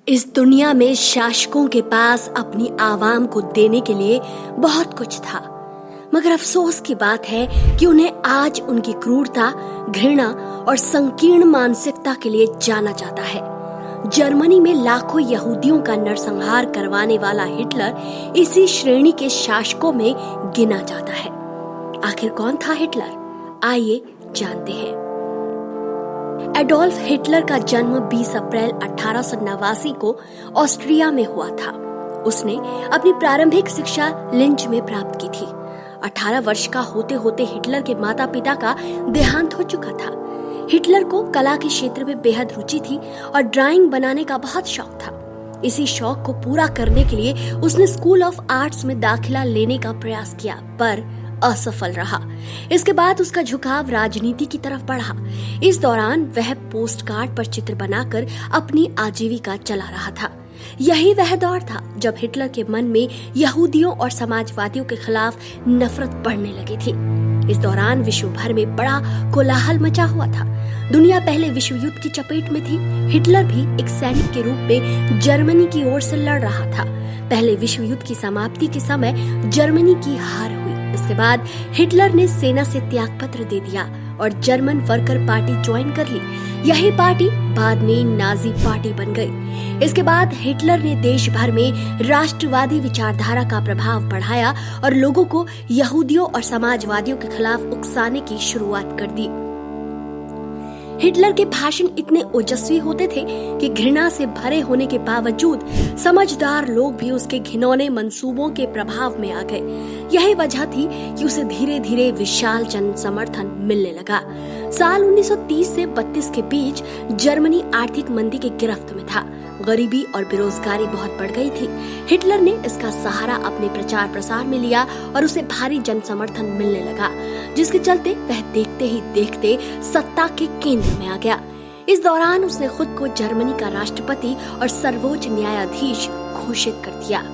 इस दुनिया में शासकों के पास अपनी आवाम को देने के लिए बहुत कुछ था, मगर अफसोस की बात है कि उन्हें आज उनकी क्रूरता, घृणा और संकीर्ण मानसिकता के लिए जाना जाता है। जर्मनी में लाखों यहूदियों का नरसंहार करवाने वाला हिटलर इसी श्रेणी के शासकों में गिना जाता है। आखिर कौन था हिटलर? आइए जानते हैं। एडोल्फ हिटलर का जन्म 20 अप्रैल 1889 को ऑस्ट्रिया में हुआ था। उसने अपनी प्रारंभिक शिक्षा लिंच में प्राप्त की थी। 18 वर्ष का होते होते हिटलर के माता पिता का देहांत हो चुका था। हिटलर को कला के क्षेत्र में बेहद रुचि थी और ड्राइंग बनाने का बहुत शौक था। इसी शौक को पूरा करने के लिए उसने स्कूल ऑफ आर्ट्स में दाखिला लेने का प्रयास किया, पर असफल रहा। इसके बाद उसका झुकाव राजनीति की तरफ बढ़ा। इस दौरान वह पोस्ट कार्ड पर चित्र बनाकर अपनी आजीविका चला रहा था। यही वह दौर था जब हिटलर के मन में यहूदियों और समाजवादियों के खिलाफ नफरत बढ़ने लगी थी। इस दौरान विश्व भर में बड़ा कोलाहल मचा हुआ था। दुनिया पहले विश्व युद्ध की चपेट में थी। हिटलर भी एक सैनिक के रूप में जर्मनी की ओर से लड़ रहा था। पहले विश्व युद्ध की समाप्ति के समय जर्मनी की हार हुई। इसके बाद हिटलर ने सेना से त्याग पत्र दे दिया और जर्मन वर्कर पार्टी ज्वाइन कर ली। यही पार्टी बाद में नाजी पार्टी बन गई। इसके बाद हिटलर ने देश भर में राष्ट्रवादी विचारधारा का प्रभाव बढ़ाया और लोगों को यहूदियों और समाजवादियों के खिलाफ उकसाने की शुरुआत कर दी। हिटलर के भाषण इतने ओजस्वी होते थे कि घृणा से भरे होने के बावजूद समझदार लोग भी उसके घिनौने मंसूबों के प्रभाव में आ गए। यही वजह थी कि उसे धीरे धीरे विशाल जन समर्थन मिलने लगा। साल 1930 से 32 के बीच जर्मनी आर्थिक मंदी की गिरफ्त में था। गरीबी और बेरोजगारी बहुत बढ़ गई थी। हिटलर ने इसका सहारा अपने प्रचार प्रसार में लिया और उसे भारी जन समर्थन मिलने लगा, जिसके चलते वह देखते ही देखते सत्ता के केंद्र में आ गया। इस दौरान उसने खुद को जर्मनी का राष्ट्रपति और सर्वोच्च न्यायाधीश घोषित कर दिया।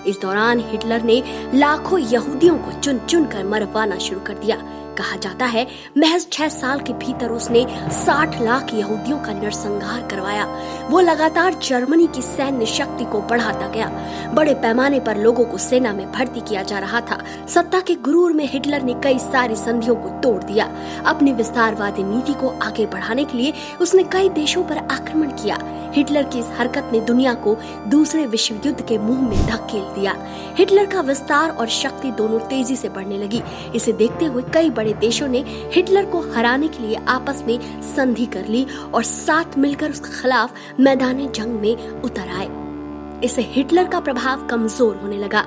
इस दौरान हिटलर ने लाखों यहूदियों को चुन चुन कर मरवाना शुरू कर दिया। कहा जाता है महज 6 साल के भीतर उसने 60 लाख यहूदियों का नरसंहार करवाया। वो लगातार जर्मनी की सैन्य शक्ति को बढ़ाता गया। बड़े पैमाने पर लोगों को सेना में भर्ती किया जा रहा था। सत्ता के गुरूर में हिटलर ने कई सारी संधियों को तोड़ दिया। अपनी विस्तारवादी नीति को आगे बढ़ाने के लिए उसने कई देशों पर आक्रमण किया। हिटलर की इस हरकत ने दुनिया को दूसरे विश्व युद्ध के मुंह में धकेल दिया। हिटलर का विस्तार और शक्ति दोनों तेजी से बढ़ने लगी। इसे देखते हुए कई बड़े देशों ने हिटलर को हराने के लिए आपस में संधि कर ली और साथ मिलकर उसके खिलाफ मैदानी जंग में उतर आए। इससे हिटलर का प्रभाव कमजोर होने लगा।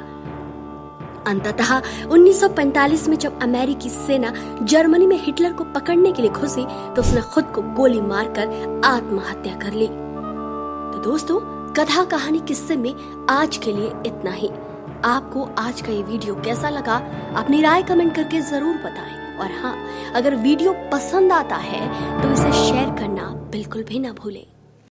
अंततः 1945 में जब अमेरिकी सेना जर्मनी में हिटलर को पकड़ने के लिए घुसी तो उसने खुद को गोली मारकर आत्महत्या कर ली। तो दोस्तों, कथा कहानी किस्से में आज के लिए इतना ही। आपको आज का ये वीडियो कैसा लगा? अपनी राय कमेंट करके जरूर बताएं। और हाँ, अगर वीडियो पसंद आता है तो इसे शेयर करना बिल्कुल भी ना भूलें।